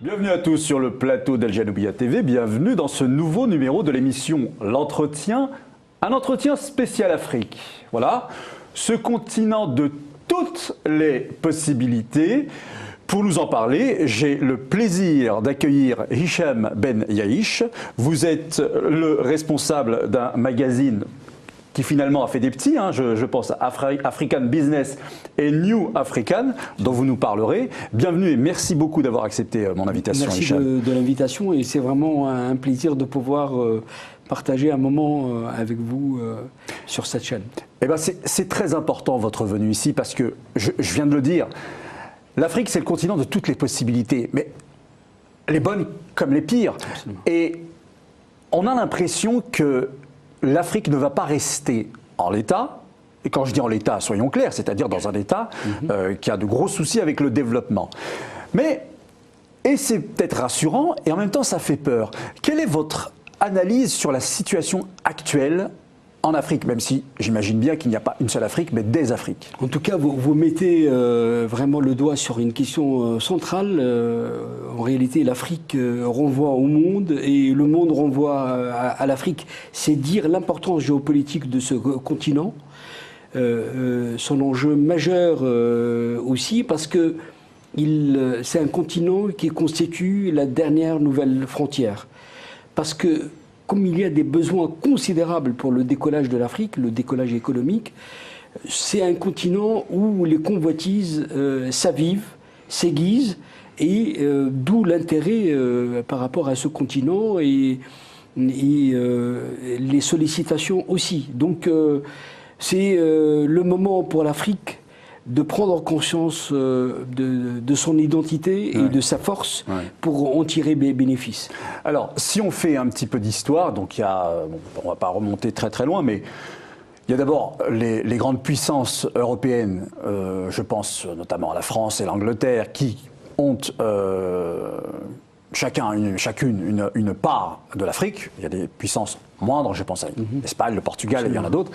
Bienvenue à tous sur le plateau d'Al Janoubia TV, bienvenue dans ce nouveau numéro de l'émission L'Entretien, un entretien spécial Afrique. Voilà, ce continent de toutes les possibilités. Pour nous en parler, j'ai le plaisir d'accueillir Hicham Ben Yaïch. Vous êtes le responsable d'un magazine qui finalement a fait des petits, je pense à African Business et New African, dont vous nous parlerez. Bienvenue et merci beaucoup d'avoir accepté mon invitation. Merci de l'invitation et c'est vraiment un plaisir de pouvoir partager un moment avec vous sur cette chaîne. Eh ben c'est très important votre venue ici parce que, je viens de le dire, l'Afrique c'est le continent de toutes les possibilités, mais les bonnes comme les pires. Absolument. Et on a l'impression que l'Afrique ne va pas rester en l'état, et quand je dis en l'état, soyons clairs, c'est-à-dire dans un état qui a de gros soucis avec le développement. Et c'est peut-être rassurant, et en même temps ça fait peur. Quelle est votre analyse sur la situation actuelle en Afrique, même si j'imagine bien qu'il n'y a pas une seule Afrique, mais des Afriques? En tout cas, vous mettez vraiment le doigt sur une question centrale. En réalité, l'Afrique renvoie au monde et le monde renvoie à l'Afrique. C'est dire l'importance géopolitique de ce continent. Son enjeu majeur aussi, parce que c'est un continent qui constitue la dernière nouvelle frontière. Parce que comme il y a des besoins considérables pour le décollage de l'Afrique, le décollage économique, c'est un continent où les convoitises s'avivent, s'aiguisent, et d'où l'intérêt par rapport à ce continent et les sollicitations aussi. Donc c'est le moment pour l'Afrique de prendre conscience de son identité et de sa force pour en tirer bénéfice. Alors, si on fait un petit peu d'histoire, donc il y a, on ne va pas remonter très très loin, mais il y a d'abord les grandes puissances européennes, je pense notamment à la France et l'Angleterre, qui ont chacune une part de l'Afrique. Il y a des puissances moindres, je pense à l'Espagne, le Portugal, et il y en a d'autres,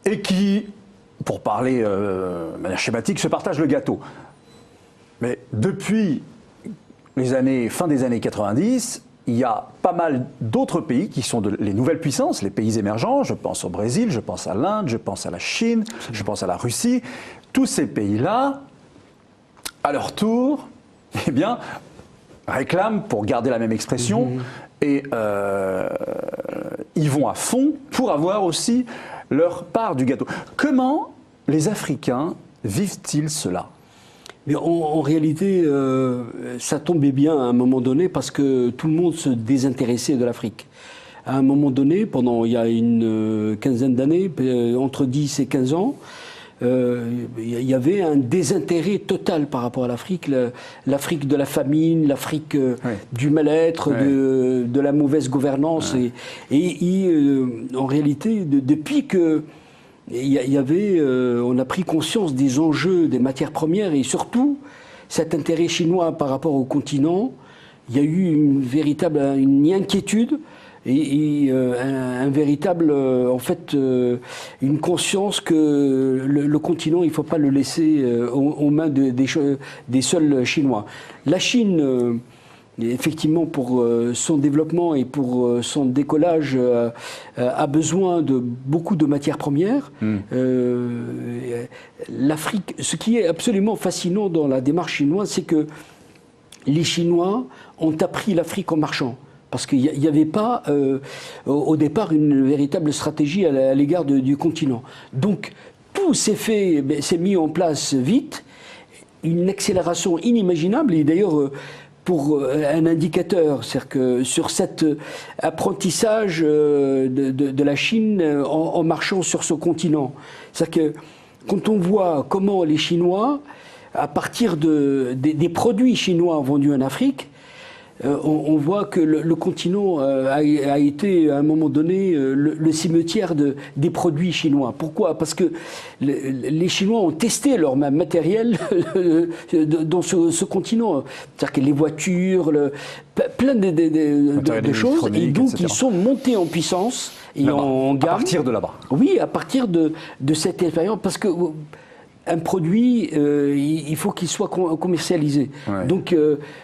et qui, pour parler de manière schématique, se partagent le gâteau. Mais depuis fin des années 90, il y a pas mal d'autres pays qui sont les nouvelles puissances, les pays émergents. Je pense au Brésil, je pense à l'Inde, je pense à la Chine, je pense à la Russie. Tous ces pays-là, à leur tour, eh bien, réclament, pour garder la même expression, et ils vont à fond pour avoir aussi leur part du gâteau. Comment les Africains vivent-ils cela? Mais en réalité, ça tombait bien à un moment donné parce que tout le monde se désintéressait de l'Afrique. À un moment donné, pendant il y a une quinzaine d'années, entre 10 et 15 ans, il y avait un désintérêt total par rapport à l'Afrique. L'Afrique de la famine, l'Afrique du mal-être, de la mauvaise gouvernance. En réalité, depuis que on a pris conscience des enjeux des matières premières et surtout cet intérêt chinois par rapport au continent, il y a eu une inquiétude et un véritable, en fait, une conscience que le continent, il ne faut pas le laisser aux mains des seuls Chinois. La Chine, effectivement, pour son développement et pour son décollage, a besoin de beaucoup de matières premières. L'Afrique, ce qui est absolument fascinant dans la démarche chinoise, c'est que les Chinois ont appris l'Afrique en marchant. Parce qu'il n'y avait pas, au départ, une véritable stratégie à l'égard du continent. Donc, tout s'est mis en place vite, une accélération inimaginable, et d'ailleurs, pour un indicateur, c'est-à-dire que sur cet apprentissage de la Chine en marchant sur ce continent, c'est-à-dire que quand on voit comment les Chinois, à partir des produits chinois vendus en Afrique, on voit que le continent a été à un moment donné le cimetière des produits chinois. Pourquoi? Parce que les Chinois ont testé leur matériel dans ce continent. C'est-à-dire que les voitures, plein de choses, et donc ils sont montés en puissance et en gamme. À partir de là-bas. Oui, à partir de cette expérience, parce que un produit, il faut qu'il soit commercialisé. Ouais. Donc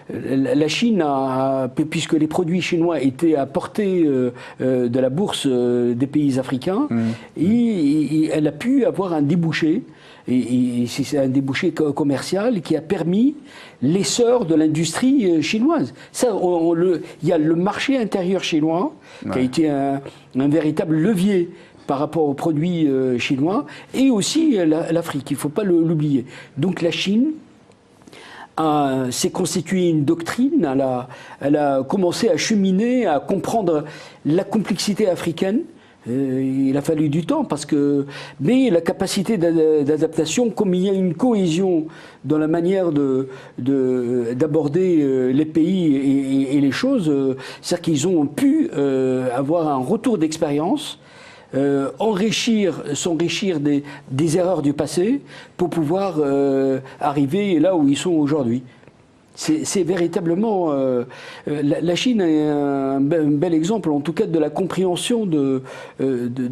la Chine, puisque les produits chinois étaient à portée de la bourse des pays africains, elle a pu avoir un débouché. Et c'est un débouché commercial qui a permis l'essor de l'industrie chinoise. Ça, il y a le marché intérieur chinois qui a été un véritable levier par rapport aux produits chinois, et aussi l'Afrique, il ne faut pas l'oublier. Donc la Chine s'est constituée une doctrine, elle a commencé à cheminer, à comprendre la complexité africaine. Il a fallu du temps, mais la capacité d'adaptation, comme il y a une cohésion dans la manière d'aborder les pays et les choses, c'est-à-dire qu'ils ont pu avoir un retour d'expérience, s'enrichir des erreurs du passé pour pouvoir arriver là où ils sont aujourd'hui. C'est véritablement... la Chine est un bel exemple, en tout cas, de la compréhension de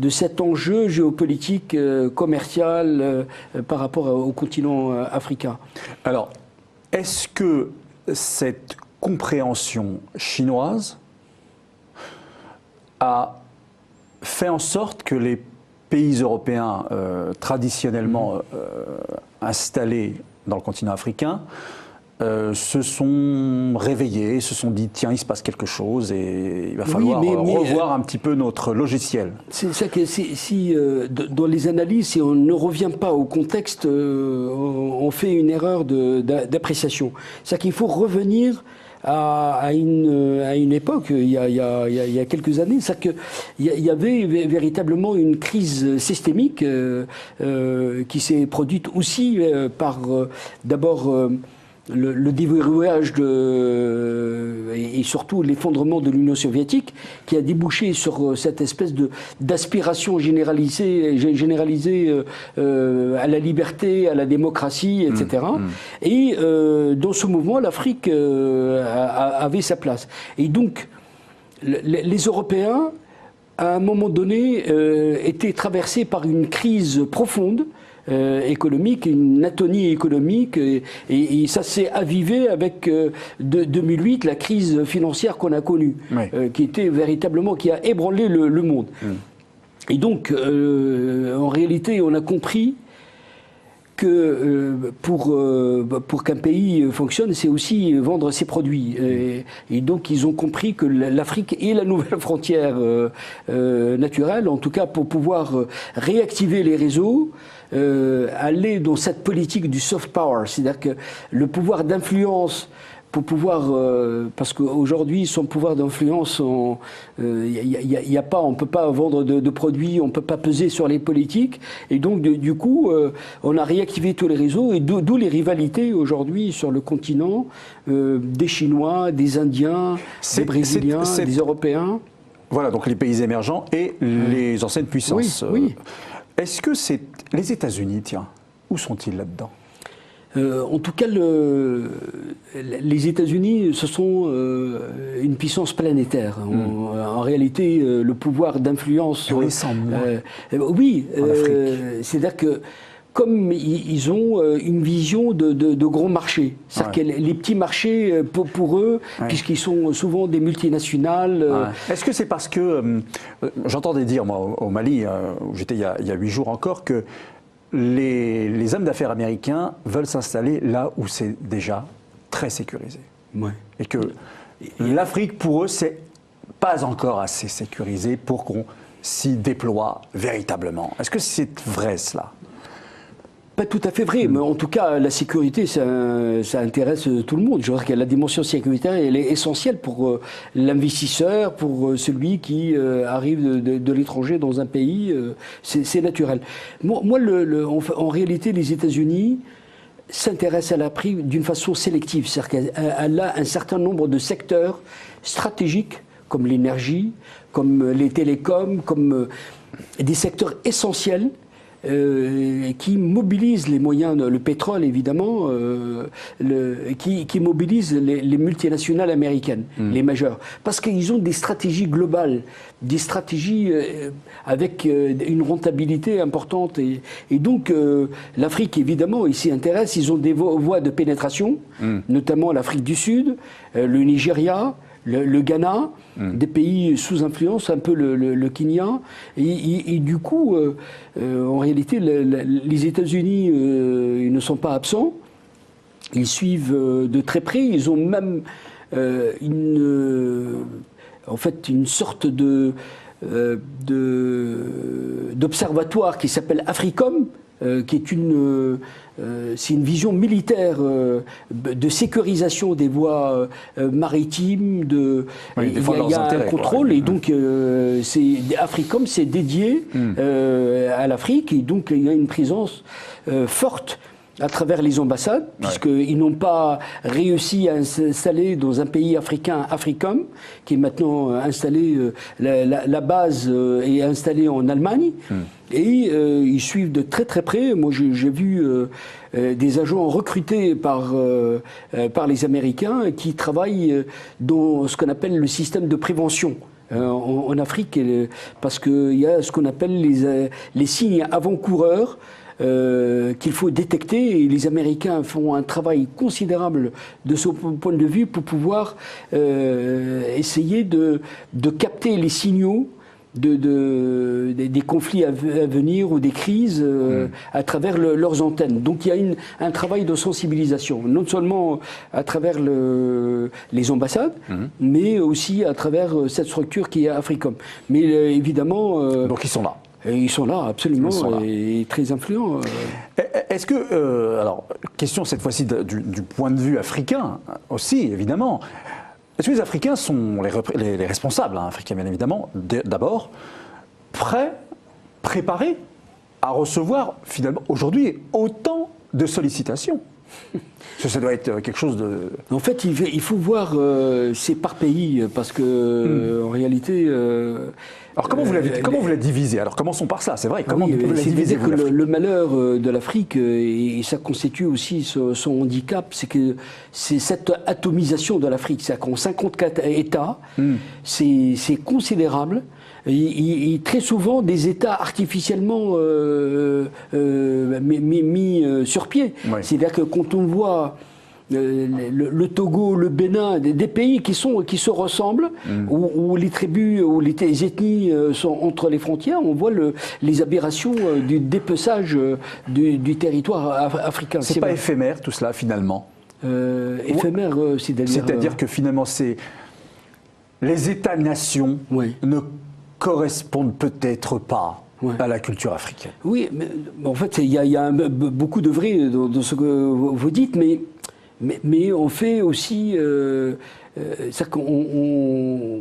cet enjeu géopolitique, commercial, par rapport au continent africain. Alors, est-ce que cette compréhension chinoise a fait en sorte que les pays européens traditionnellement installés dans le continent africain se sont réveillés, se sont dit tiens, il se passe quelque chose et il va falloir revoir un petit peu notre logiciel. C'est ça que dans les analyses, si on ne revient pas au contexte, on fait une erreur d'appréciation. C'est-à-dire qu'il faut revenir à une époque, il y a quelques années, c'est-à-dire qu'il y avait véritablement une crise systémique qui s'est produite aussi par d'abord le déverrouillage et surtout l'effondrement de l'Union soviétique, qui a débouché sur cette espèce d'aspiration généralisée à la liberté, à la démocratie, etc. Et dans ce mouvement, l'Afrique avait sa place. Et donc, les Européens, à un moment donné, étaient traversés par une crise profonde, économique, une atonie économique, et ça s'est avivé avec 2008, la crise financière qu'on a connue, qui était véritablement, qui a ébranlé le monde. Et donc, en réalité, on a compris que pour qu'un pays fonctionne, c'est aussi vendre ses produits. Et donc, ils ont compris que l'Afrique est la nouvelle frontière naturelle, en tout cas pour pouvoir réactiver les réseaux, aller dans cette politique du soft power, c'est-à-dire que le pouvoir d'influence, pour pouvoir, parce qu'aujourd'hui, son pouvoir d'influence, y a pas, on ne peut pas vendre de produits, on ne peut pas peser sur les politiques, et donc du coup, on a réactivé tous les réseaux, et d'où les rivalités aujourd'hui sur le continent, des Chinois, des Indiens, des Brésiliens, des Européens. Voilà, donc les pays émergents et les anciennes puissances. Oui. Est-ce que c'est les États-Unis, tiens, où sont-ils là-dedans ? En tout cas, les États-Unis, ce sont une puissance planétaire. En réalité, le pouvoir d'influence... Oui, c'est-à-dire que comme ils ont une vision de gros marchés. C'est-à-dire que les petits marchés, pour eux, puisqu'ils sont souvent des multinationales... Est-ce que c'est parce que... J'entendais dire, moi, au Mali, où j'étais il y a 8 jours encore, que les hommes d'affaires américains veulent s'installer là où c'est déjà très sécurisé. Et que l'Afrique, pour eux, c'est pas encore assez sécurisé pour qu'on s'y déploie véritablement. Est-ce que c'est vrai, cela ? Pas tout à fait vrai, mais en tout cas, la sécurité, ça intéresse tout le monde. Je veux dire que la dimension sécuritaire, elle est essentielle pour l'investisseur, pour celui qui arrive de l'étranger dans un pays. C'est naturel. Moi, en réalité, les États-Unis s'intéressent à l'Afrique d'une façon sélective. C'est-à-dire qu'elle a un certain nombre de secteurs stratégiques, comme l'énergie, comme les télécoms, comme des secteurs essentiels, qui mobilise les moyens, le pétrole évidemment, qui mobilise les multinationales américaines, les majeures, parce qu'ils ont des stratégies globales, des stratégies avec une rentabilité importante, et donc l'Afrique évidemment ils s'y intéressent, ils ont des voies de pénétration, notamment l'Afrique du Sud, le Nigeria, le Ghana, des pays sous influence, un peu le Kenya, et du coup, en réalité, les États-Unis ils ne sont pas absents, ils suivent de très près, ils ont même en fait une sorte d'observatoire qui s'appelle AFRICOM, qui est c'est une vision militaire de sécurisation des voies maritimes. Oui, il y a un contrôle, quoi. Et donc AFRICOM, c'est dédié à l'Afrique, et donc il y a une présence forte à travers les ambassades, puisqu'ils n'ont pas réussi à s'installer dans un pays africain, AFRICOM, qui est maintenant installé, la base est installée en Allemagne, et ils suivent de très très près. Moi j'ai vu des agents recrutés par les Américains qui travaillent dans ce qu'on appelle le système de prévention. En Afrique, parce qu'il y a ce qu'on appelle les signes avant-coureurs, qu'il faut détecter, et les Américains font un travail considérable de ce point de vue pour pouvoir essayer de capter les signaux des conflits à venir ou des crises à travers leurs antennes. Donc il y a un travail de sensibilisation, non seulement à travers les ambassades, mais aussi à travers cette structure qui est AFRICOM. Mais évidemment... donc ils sont là. Et ils sont là, absolument, et très influents. Est-ce que, alors, question cette fois-ci du point de vue africain aussi, évidemment, est-ce que les Africains sont, les responsables africains bien évidemment, d'abord, préparés à recevoir finalement aujourd'hui autant de sollicitations? Ça doit être quelque chose de... En fait, il faut voir, c'est par pays, parce que en réalité... alors comment vous l'avez divisé? Alors commençons par ça, c'est vrai. Comment oui, vous l'avez divisé, que le malheur de l'Afrique, et ça constitue aussi son handicap, c'est que c'est cette atomisation de l'Afrique. C'est-à-dire qu'en 54 États, c'est considérable. Et très souvent des États artificiellement mis sur pied. Oui. C'est-à-dire que quand on voit le Togo, le Bénin, des pays qui se ressemblent, où les tribus, où les ethnies sont entre les frontières, on voit les aberrations du dépeçage du territoire africain. C'est pas éphémère tout cela finalement? Éphémère, c'est-à-dire que finalement c'est les États-nations ne correspondent peut-être pas à la culture africaine. Oui, mais en fait, il y a beaucoup de vrai dans ce que vous dites, mais on fait aussi... c'est-à-dire qu'on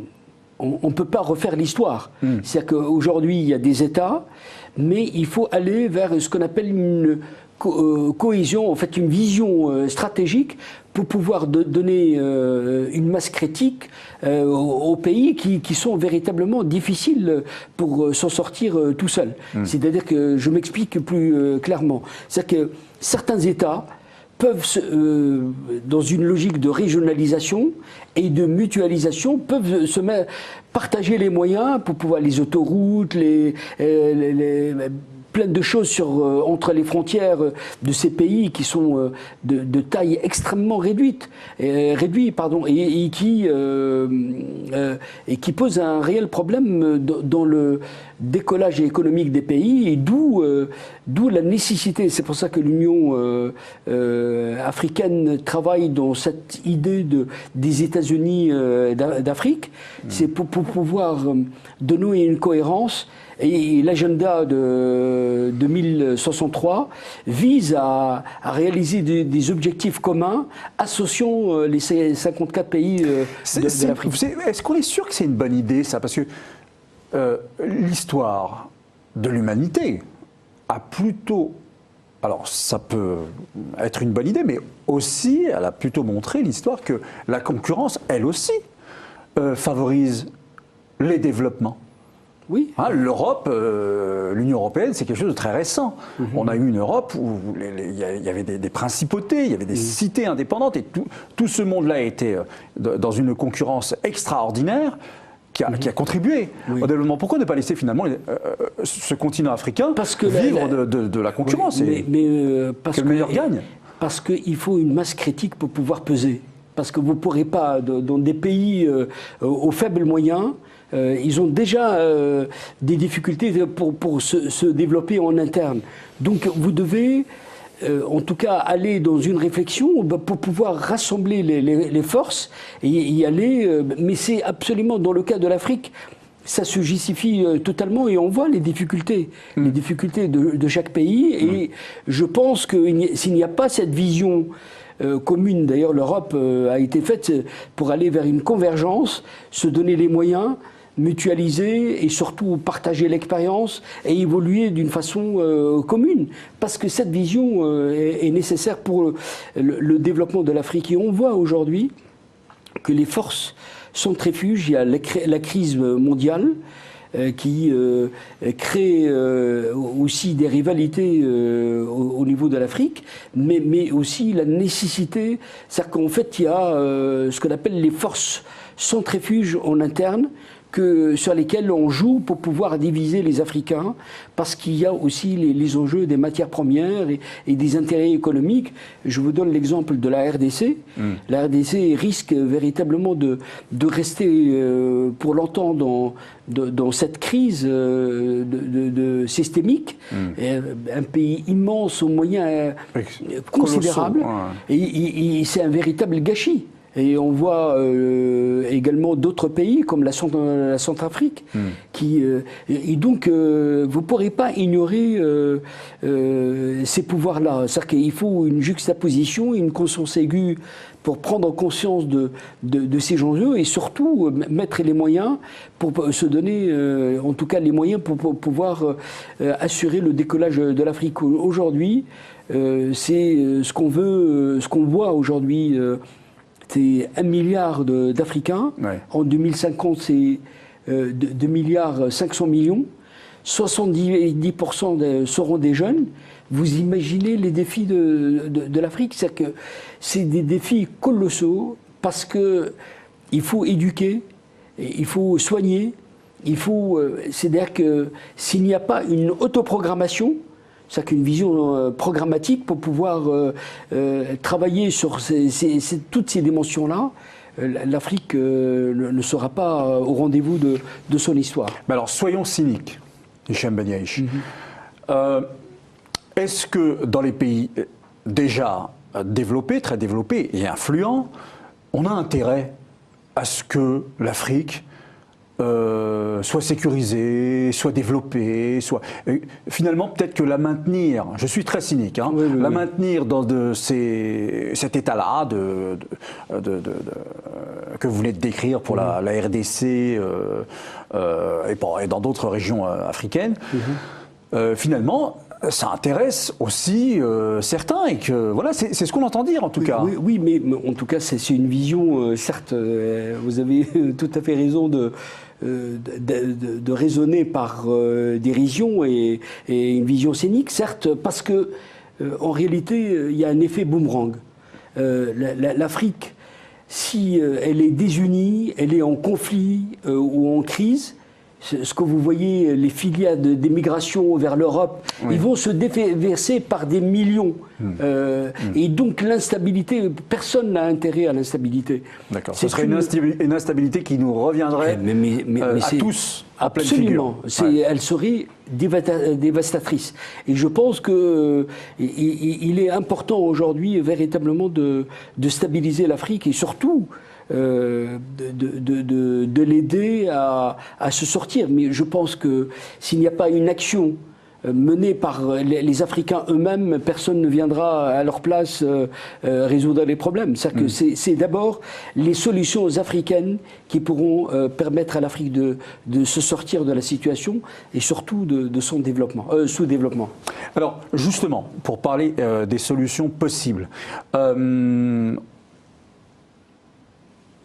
ne peut pas refaire l'histoire. C'est-à-dire qu'aujourd'hui, il y a des États, mais il faut aller vers ce qu'on appelle une cohésion, en fait une vision stratégique pour pouvoir donner une masse critique aux pays qui sont véritablement difficiles pour s'en sortir tout seuls. C'est-à-dire que, je m'explique plus clairement, c'est-à-dire que certains États peuvent, dans une logique de régionalisation et de mutualisation, peuvent partager les moyens pour pouvoir les autoroutes, plein de choses entre les frontières de ces pays qui sont de taille extrêmement réduite, et qui posent un réel problème dans le décollage économique des pays, et d'où la nécessité. C'est pour ça que l'Union africaine travaille dans cette idée des États-Unis d'Afrique. C'est pour pouvoir donner une cohérence. Et l'agenda de 2063 vise à réaliser des objectifs communs associant les 54 pays de l'Afrique. Est-ce qu'on est sûr que c'est une bonne idée, ça? Parce que l'histoire de l'humanité a plutôt... Alors, ça peut être une bonne idée, mais aussi, elle a plutôt montré l'histoire que la concurrence, elle aussi, favorise les développements. Oui. Hein, l'Europe, l'Union européenne, c'est quelque chose de très récent. On a eu une Europe où il y avait des principautés, il y avait des cités indépendantes, et tout ce monde-là était dans une concurrence extraordinaire qui a contribué au développement. Pourquoi ne pas laisser finalement ce continent africain vivre de la concurrence parce que le meilleur gagne? Parce qu'il faut une masse critique pour pouvoir peser. Parce que vous ne pourrez pas, dans des pays aux faibles moyens, ils ont déjà des difficultés pour se développer en interne. Donc vous devez, en tout cas, aller dans une réflexion pour pouvoir rassembler les forces et y aller. Mais c'est absolument, dans le cas de l'Afrique, ça se justifie totalement et on voit les difficultés de chaque pays. Et je pense que s'il n'y a pas cette vision commune, d'ailleurs l'Europe a été faite pour aller vers une convergence, se donner les moyens, mutualiser et surtout partager l'expérience et évoluer d'une façon commune. Parce que cette vision est nécessaire pour le développement de l'Afrique. Et on voit aujourd'hui que les forces centrifuges, il y a la crise mondiale qui crée aussi des rivalités au niveau de l'Afrique, mais aussi la nécessité, c'est-à-dire qu'en fait il y a ce qu'on appelle les forces centrifuges en interne, sur lesquels on joue pour pouvoir diviser les Africains, parce qu'il y a aussi les enjeux des matières premières et des intérêts économiques. Je vous donne l'exemple de la RDC. La RDC risque véritablement de rester pour longtemps dans cette crise systémique. Un pays immense aux moyens considérables, et c'est un véritable gâchis. Et on voit également d'autres pays comme la Centrafrique et donc vous ne pourrez pas ignorer ces pouvoirs-là. C'est-à-dire qu'il faut une juxtaposition, une conscience aiguë pour prendre conscience de ces enjeux et surtout mettre les moyens pour se donner, en tout cas les moyens pour pouvoir assurer le décollage de l'Afrique. Aujourd'hui, c'est ce qu'on veut, ce qu'on voit aujourd'hui. C'est 1 milliard d'Africains. Ouais. En 2050, c'est 2 milliards 500 millions. 70% seront des jeunes. Vous imaginez les défis de l'Afrique? C'est que c'est des défis colossaux parce qu'il faut éduquer, il faut soigner, c'est-à-dire que s'il n'y a pas une autoprogrammation, c'est qu'une vision programmatique pour pouvoir travailler sur toutes ces dimensions-là, l'Afrique ne sera pas au rendez-vous de son histoire. Mais alors, soyons cyniques, Hicham Ben Yaïch. Est-ce que dans les pays déjà développés, très développés et influents, on a intérêt à ce que l'Afrique soit sécurisée, soit développée, finalement peut-être que la maintenir, je suis très cynique, hein, la maintenir dans cet état-là que vous venez de décrire pour la RDC et dans d'autres régions africaines, finalement ça intéresse aussi certains et que voilà, c'est ce qu'on entend dire en tout cas. Oui, mais en tout cas c'est une vision, certes, vous avez tout à fait raison de raisonner par dérision et une vision scénique, certes, parce que en réalité il y a un effet boomerang. L'Afrique, si elle est désunie, elle est en conflit ou en crise, ce que vous voyez, les filières d'émigration vers l'Europe, ils vont se déverser par des millions. Et donc l'instabilité, personne n'a intérêt à l'instabilité. D'accord. Ce serait une instabilité qui nous reviendrait à tous en pleine figure. Absolument. Elle serait dévastatrice. Et je pense qu'il est important aujourd'hui véritablement de stabiliser l'Afrique et surtout de l'aider à se sortir. Mais je pense que s'il n'y a pas une action menée par les Africains eux-mêmes, personne ne viendra à leur place résoudre les problèmes. C'est-à-dire que c'est d'abord les solutions africaines qui pourront permettre à l'Afrique de se sortir de la situation et surtout de son développement, sous-développement. Alors justement, pour parler des solutions possibles,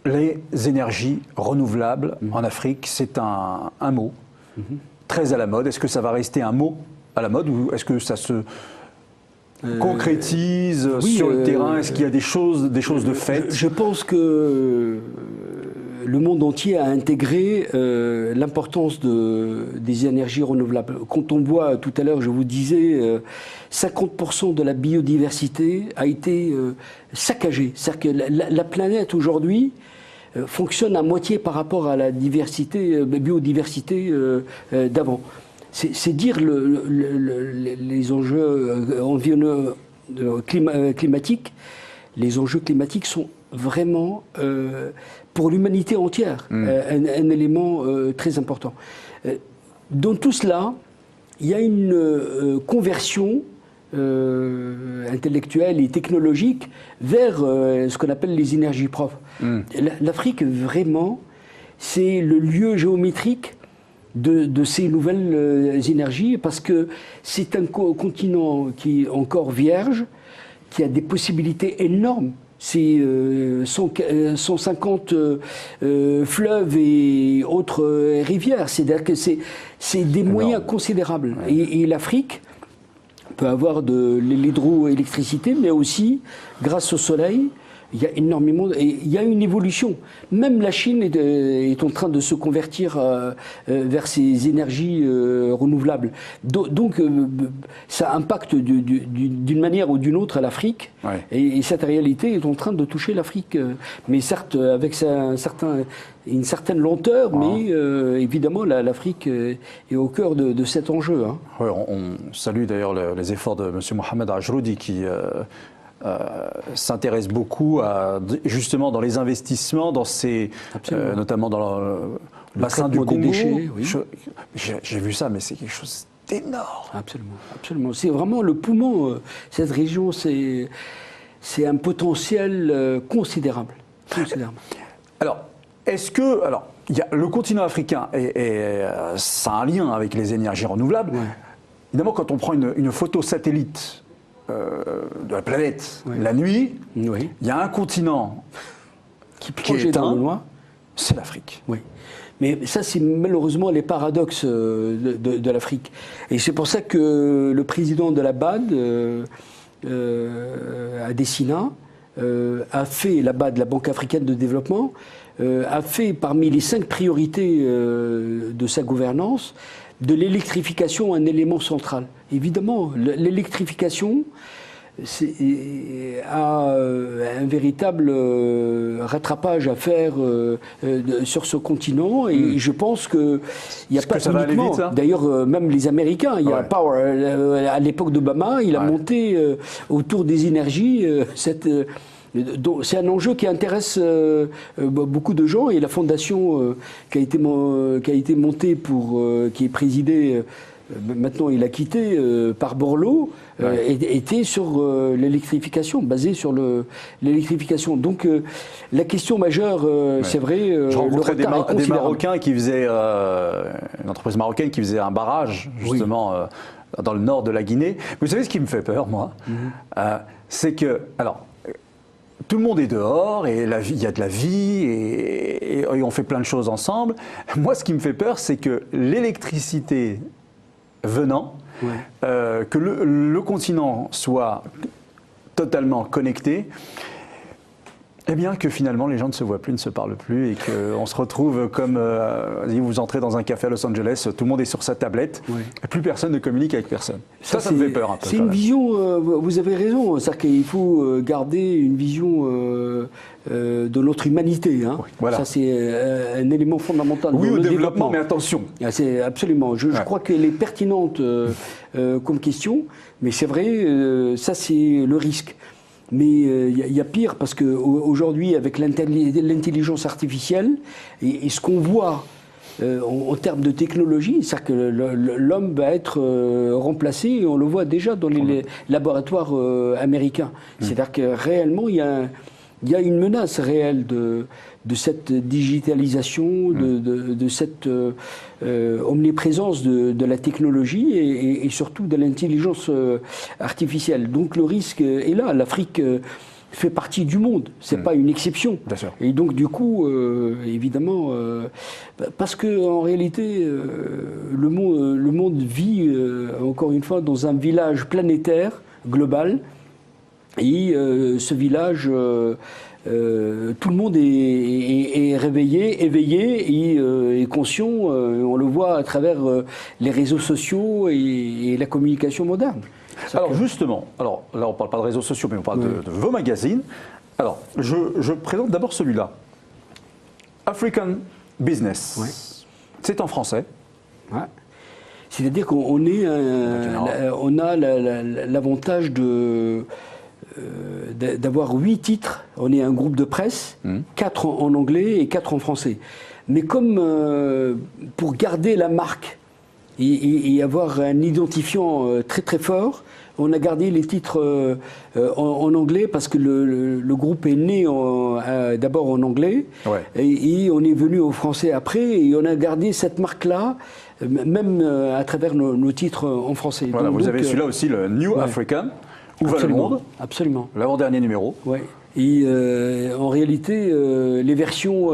les énergies renouvelables en Afrique, c'est un mot très à la mode. Est-ce que ça va rester un mot à la mode ou est-ce que ça se concrétise sur le terrain? Est-ce qu'il y a des choses de fait? Je pense que le monde entier a intégré l'importance des énergies renouvelables. Quand on voit, tout à l'heure, je vous disais, 50% de la biodiversité a été saccagée. C'est-à-dire que la planète aujourd'hui fonctionne à moitié par rapport à la biodiversité d'avant. C'est dire les enjeux climatiques. Les enjeux climatiques sont vraiment, pour l'humanité entière, un élément très important. Dans tout cela, il y a une conversion intellectuelle et technologique vers ce qu'on appelle les énergies propres. L'Afrique, vraiment, c'est le lieu géométrique de ces nouvelles énergies, parce que c'est un continent qui est encore vierge, qui a des possibilités énormes. C'est 150 fleuves et autres rivières. C'est-à-dire que c'est des moyens considérables. Ouais. Et l'Afrique peut avoir de l'hydroélectricité, mais aussi, grâce au soleil, il y a énormément, et il y a une évolution. Même la Chine est en train de se convertir vers ces énergies renouvelables. Donc, ça impacte d'une manière ou d'une autre à l'Afrique. Ouais. Et cette réalité est en train de toucher l'Afrique. Mais certes, avec une certaine lenteur, mais évidemment, l'Afrique est au cœur de cet enjeu. Hein. Ouais, on salue d'ailleurs les efforts de M. Mohamed Ajroudi qui s'intéresse beaucoup justement dans les investissements, dans notamment dans le bassin du Congo. Déchets, oui. J'ai vu ça, mais c'est quelque chose d'énorme. Absolument, absolument. C'est vraiment le poumon. Cette région, c'est un potentiel considérable. Alors, est-ce que le continent africain ça a un lien avec les énergies renouvelables. Ouais. Évidemment, quand on prend une photo satellite de la planète, la nuit, il y a un continent qui est éteint, c'est l'Afrique. Oui. Mais ça, c'est malheureusement les paradoxes de l'Afrique. Et c'est pour ça que le président de la BAD, Adesina, a fait, la BAD, la Banque africaine de développement, a fait parmi les 5 priorités de sa gouvernance, de l'électrification un élément central. Évidemment, l'électrification a un véritable rattrapage à faire sur ce continent, et je pense qu'il n'y a pas uniquement... D'ailleurs, même les Américains, il y a Power, à l'époque d'Obama, il a monté autour des énergies c'est un enjeu qui intéresse beaucoup de gens, et la fondation qui a été montée qui est présidée, maintenant il a quitté, par Borloo, était sur l'électrification, basée sur l'électrification. Donc la question majeure, c'est vrai, je rencontrais des Marocains qui faisaient, une entreprise marocaine qui faisait un barrage, justement, dans le nord de la Guinée. Vous savez ce qui me fait peur, moi, c'est que, tout le monde est dehors, et il y a de la vie, et on fait plein de choses ensemble. Moi, ce qui me fait peur, c'est que l'électricité venant, que le continent soit totalement connecté, eh bien que finalement les gens ne se voient plus, ne se parlent plus, et qu'on se retrouve comme, vous entrez dans un café à Los Angeles, tout le monde est sur sa tablette, et plus personne ne communique avec personne. Ça me fait peur un peu. C'est une vision, vous avez raison, c'est-à-dire qu'il faut garder une vision de notre humanité. Hein. Voilà. Ça, c'est un élément fondamental. Oui, au développement, mais attention. C'est absolument. Je crois qu'elle est pertinente comme question, mais c'est vrai, ça c'est le risque. Mais il y a pire, parce qu'aujourd'hui, avec l'intelligence artificielle, et ce qu'on voit en termes de technologie, c'est-à-dire que l'homme va être remplacé, et on le voit déjà dans les laboratoires américains. C'est-à-dire que réellement, il y a une menace réelle de cette digitalisation, de cette omniprésence de la technologie, et surtout de l'intelligence artificielle. Donc le risque est là. L'Afrique fait partie du monde, c'est pas une exception. Bien sûr. Et donc du coup, évidemment, parce que en réalité, le monde vit encore une fois dans un village planétaire global, et ce village, tout le monde est réveillé, éveillé et conscient. On le voit à travers les réseaux sociaux et la communication moderne. Alors justement, alors là on ne parle pas de réseaux sociaux, mais on parle de vos magazines. Alors je présente d'abord celui-là, African Business. Ouais. C'est en français. Ouais. C'est-à-dire qu'on on a l'avantage d'avoir 8 titres. On est un groupe de presse, 4 en anglais et 4 en français. Mais comme pour garder la marque et avoir un identifiant très très fort, on a gardé les titres en anglais parce que le groupe est né d'abord en anglais, Ouais. et on est venu au français après, et on a gardé cette marque-là, même à travers nos titres en français. Voilà, Donc, vous avez celui-là aussi, le New African, où va le monde, absolument. l'avant-dernier numéro. Ouais. Et en réalité, les versions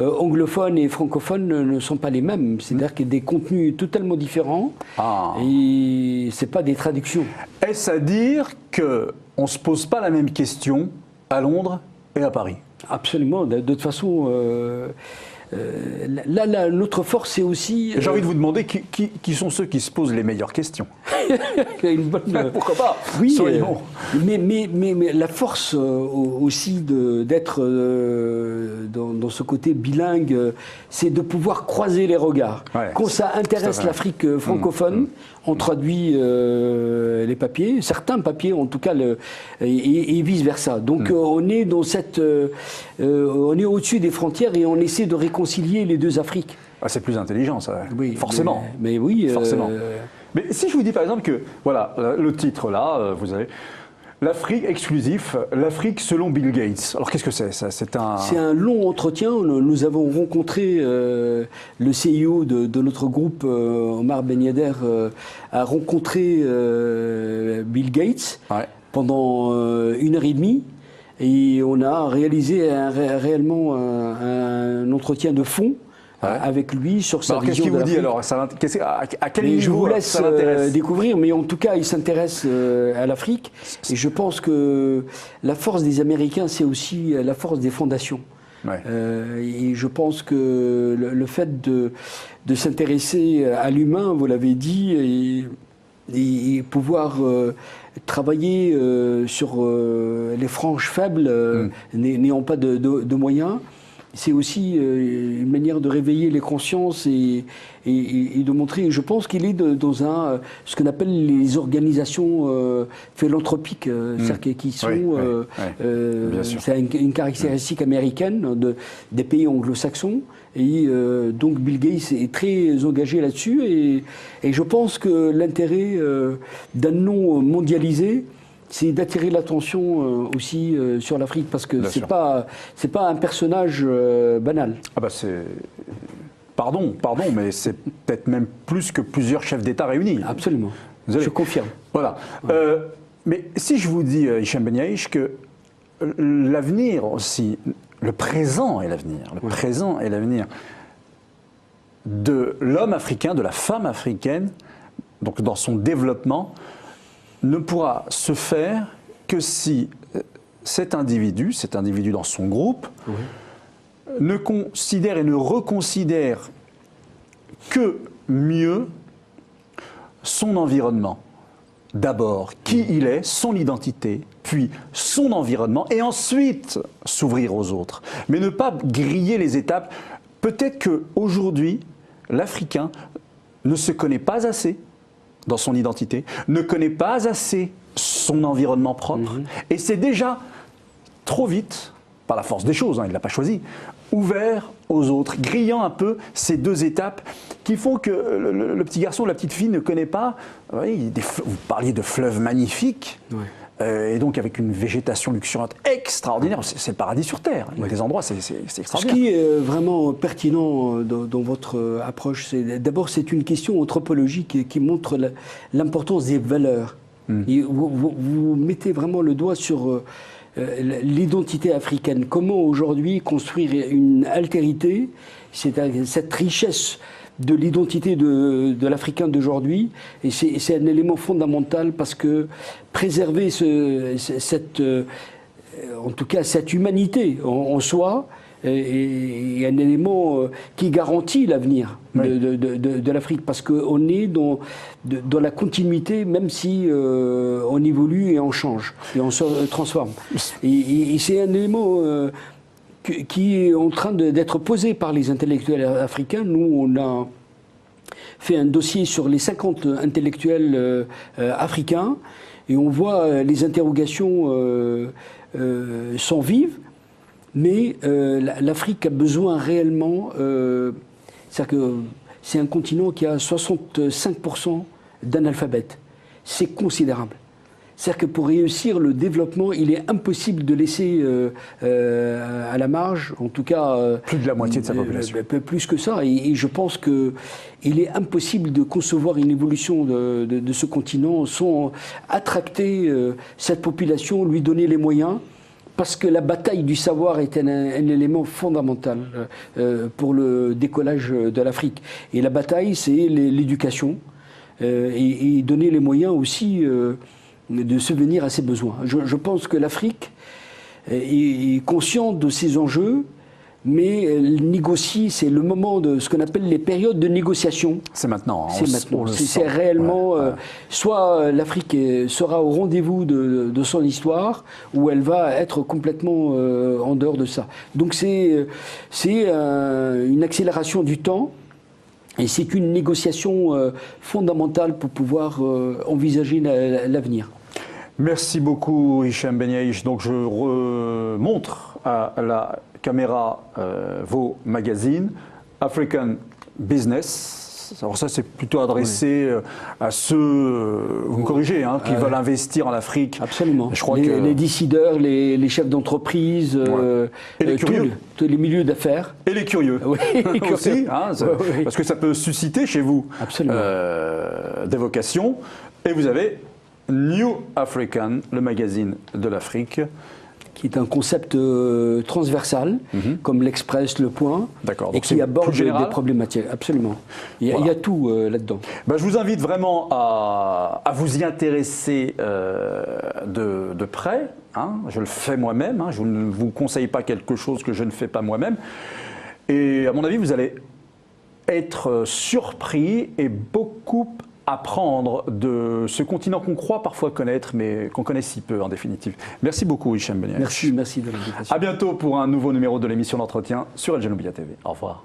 anglophones et francophones ne sont pas les mêmes. C'est-à-dire qu'il y a des contenus totalement différents. Ah. Et c'est pas des traductions. Est-ce à dire qu'on ne se pose pas la même question à Londres et à Paris? Absolument. De toute façon, là, notre force, c'est aussi... J'ai envie de vous demander qui sont ceux qui se posent les meilleures questions. une bonne, Pourquoi pas? Oui, Soyons. mais la force aussi d'être dans ce côté bilingue, c'est de pouvoir croiser les regards. Ouais, Quand ça intéresse l'Afrique francophone, on traduit les papiers, certains papiers en tout cas, et vice-versa. Donc on est dans cette... on est au-dessus des frontières et on essaie de réconcilier les deux Afriques. Ah, c'est plus intelligent, ça. Oui, forcément. Mais oui. Forcément. Mais si je vous dis par exemple que, voilà, le titre là, vous avez l'Afrique exclusif, l'Afrique selon Bill Gates. Alors qu'est-ce que c'est ça? C'est un long entretien. Nous avons rencontré le CEO de notre groupe, Omar Ben Yadder, a rencontré Bill Gates pendant 1h30. Et on a réalisé réellement un entretien de fond avec lui sur sa alors, vision de l'Afrique. Qu'est-ce qu'il vous dit alors à quel niveau je vous laisse ça l'intéresse découvrir, mais en tout cas, il s'intéresse à l'Afrique. Et je pense que la force des Américains, c'est aussi la force des fondations. Ouais. Et je pense que le fait de s'intéresser à l'humain, vous l'avez dit, et pouvoir travailler sur les franges faibles, n'ayant pas de moyens, c'est aussi une manière de réveiller les consciences et de montrer. Je pense qu'il est dans ce qu'on appelle les organisations philanthropiques, c'est-à-dire qui sont. C'est une caractéristique américaine des pays anglo-saxons. Et donc Bill Gates est très engagé là-dessus. Et je pense que l'intérêt d'un nom mondialisé, c'est d'attirer l'attention aussi sur l'Afrique, parce que c'est pas un personnage banal. Ah bah c'est... Pardon, mais c'est peut-être même plus que plusieurs chefs d'État réunis. Absolument, je confirme. Voilà. Ouais. Mais si je vous dis, Hicham Ben Yaïch, que l'avenir aussi, le présent et l'avenir de l'homme africain, de la femme africaine, donc dans son développement, ne pourra se faire que si cet individu dans son groupe, ne considère et ne reconsidère que mieux son environnement. D'abord, qui il est, son identité, puis son environnement, et ensuite s'ouvrir aux autres. Mais ne pas griller les étapes. Peut-être qu'aujourd'hui, l'Africain ne se connaît pas assez dans son identité, ne connaît pas assez son environnement propre, et c'est déjà trop vite, par la force des choses, il ne l'a pas choisi, ouvert aux autres, grillant un peu ces deux étapes qui font que le petit garçon ou la petite fille ne connaît pas. Vous parliez de fleuves magnifiques, et donc avec une végétation luxuriante extraordinaire, c'est le paradis sur Terre. Il y a des endroits, c'est extraordinaire. Ce qui est vraiment pertinent dans votre approche, d'abord c'est une question anthropologique qui montre l'importance des valeurs. Et vous mettez vraiment le doigt sur l'identité africaine. Comment aujourd'hui construire une altérité, cette richesse de l'identité de l'Africain d'aujourd'hui, et c'est un élément fondamental parce que préserver en tout cas cette humanité en soi est un élément qui garantit l'avenir de l'Afrique, parce qu'on est dans la continuité, même si on évolue et on change, et on se transforme. Et c'est un élément qui est en train d'être posé par les intellectuels africains. Nous, on a fait un dossier sur les 50 intellectuels africains, et on voit les interrogations sont vives, mais l'Afrique a besoin réellement... c'est-à-dire que c'est un continent qui a 65% d'analphabètes. C'est considérable. C'est-à-dire que pour réussir le développement, il est impossible de laisser à la marge, en tout cas... plus de la moitié de sa population. Plus que ça. Et je pense qu'il est impossible de concevoir une évolution de ce continent sans attracter cette population, lui donner les moyens, parce que la bataille du savoir est un élément fondamental pour le décollage de l'Afrique. Et la bataille, c'est l'éducation, et donner les moyens aussi... de subvenir à ses besoins. Je pense que l'Afrique est consciente de ces enjeux, mais elle négocie, c'est le moment de ce qu'on appelle les périodes de négociation. C'est maintenant. C'est maintenant. C'est réellement... soit l'Afrique sera au rendez-vous de son histoire, ou elle va être complètement en dehors de ça. Donc c'est une accélération du temps. Et c'est une négociation fondamentale pour pouvoir envisager l'avenir. Merci beaucoup, Hicham Benyaïch. Donc je remontre à la caméra vos magazines. African Business. Alors ça, c'est plutôt adressé à ceux, vous me corrigez, hein, qui veulent investir en Afrique. Absolument. Je crois les décideurs, les chefs d'entreprise, et les curieux. Tous les milieux d'affaires. Et les curieux. Oui, les curieux. Aussi, hein, parce que ça peut susciter chez vous des vocations. Et vous avez New African, le magazine de l'Afrique. Qui est un concept transversal, comme l'Express, Le Point, et qui aborde des problématiques. Absolument. Il y a tout là-dedans. Ben, je vous invite vraiment à vous y intéresser de près. Hein. Je le fais moi-même. Hein. Je ne vous conseille pas quelque chose que je ne fais pas moi-même. Et à mon avis, vous allez être surpris et beaucoup apprendre de ce continent qu'on croit parfois connaître, mais qu'on connaît si peu en définitive. Merci beaucoup, Hicham Benyaïch. Merci de l'invitation. À bientôt pour un nouveau numéro de l'émission d'entretien sur El Janoubia TV. Au revoir.